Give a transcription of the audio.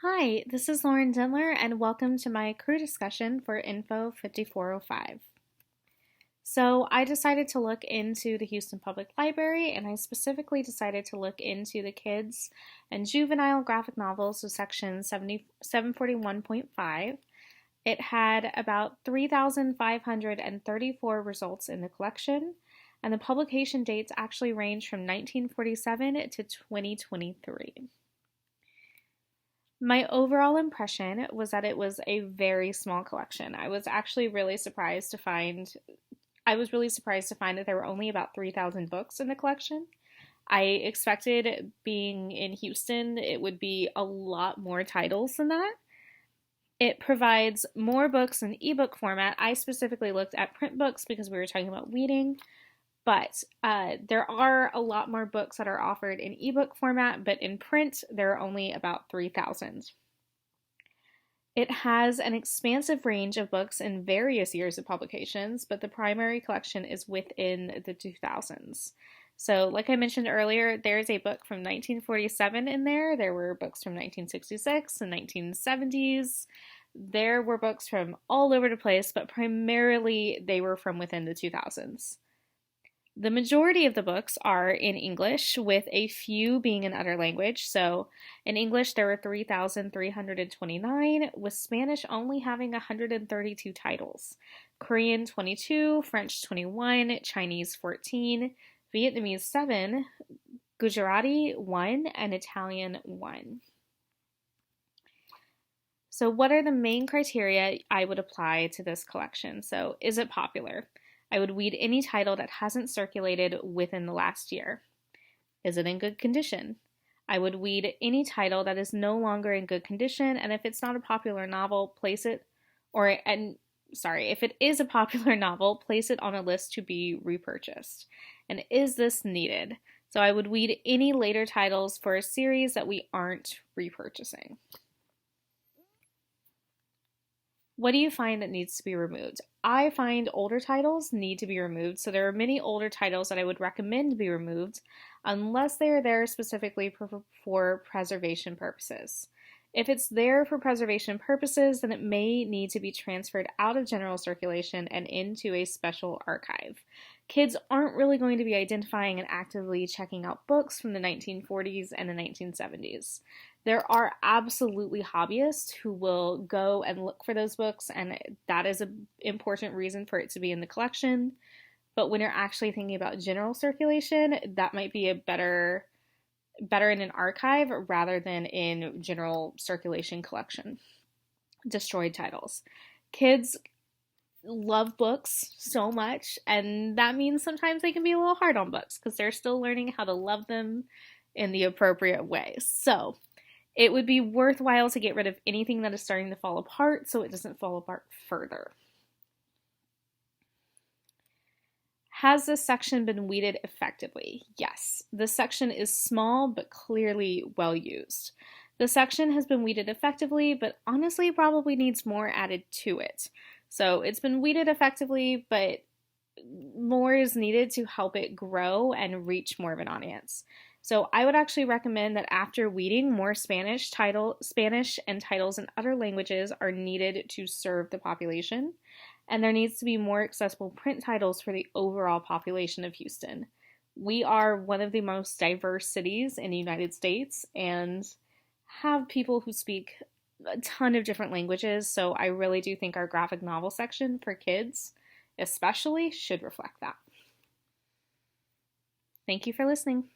Hi, this is Lauren Dindler, and welcome to my crew discussion for Info 5405. So, I decided to look into the Houston Public Library, and I specifically decided to look into the kids and juvenile graphic novels of section 741.5. It had about 3,534 results in the collection, and the publication dates actually range from 1947 to 2023. My overall impression was that it was a very small collection. I was really surprised to find that there were only about 3,000 books in the collection. I expected, being in Houston, it would be a lot more titles than that. It provides more books in ebook format. I specifically looked at print books because we were talking about weeding, but there are a lot more books that are offered in ebook format, but in print, there are only about 3,000. It has an expansive range of books in various years of publications, but the primary collection is within the 2000s. So, like I mentioned earlier, there's a book from 1947 in there. There were books from 1966 and 1970s. There were books from all over the place, but primarily they were from within the 2000s. The majority of the books are in English, with a few being in other language. So in English, there were 3,329, with Spanish only having 132 titles. Korean 22, French 21, Chinese 14, Vietnamese 7, Gujarati 1, and Italian 1. So what are the main criteria I would apply to this collection? So is it popular? I would weed any title that hasn't circulated within the last year. Is it in good condition? I would weed any title that is no longer in good condition, and if it's not a popular novel, if it is a popular novel, place it on a list to be repurchased. And is this needed? So I would weed any later titles for a series that we aren't repurchasing. What do you find that needs to be removed? I find older titles need to be removed, so there are many older titles that I would recommend to be removed unless they are there specifically for preservation purposes. If it's there for preservation purposes, then it may need to be transferred out of general circulation and into a special archive. Kids aren't really going to be identifying and actively checking out books from the 1940s and the 1970s. There are absolutely hobbyists who will go and look for those books, and that is an important reason for it to be in the collection. But when you're actually thinking about general circulation, that might be a better in an archive rather than in general circulation collection. Destroyed titles. Kids love books so much, and that means sometimes they can be a little hard on books because they're still learning how to love them in the appropriate way. So it would be worthwhile to get rid of anything that is starting to fall apart so it doesn't fall apart further. Has this section been weeded effectively? Yes. This section is small but clearly well used. The section has been weeded effectively, but honestly probably needs more added to it. So it's been weeded effectively, but more is needed to help it grow and reach more of an audience. So I would actually recommend that after weeding, more Spanish and titles in other languages are needed to serve the population, and there needs to be more accessible print titles for the overall population of Houston. We are one of the most diverse cities in the United States and have people who speak a ton of different languages, so I really do think our graphic novel section for kids especially should reflect that. Thank you for listening.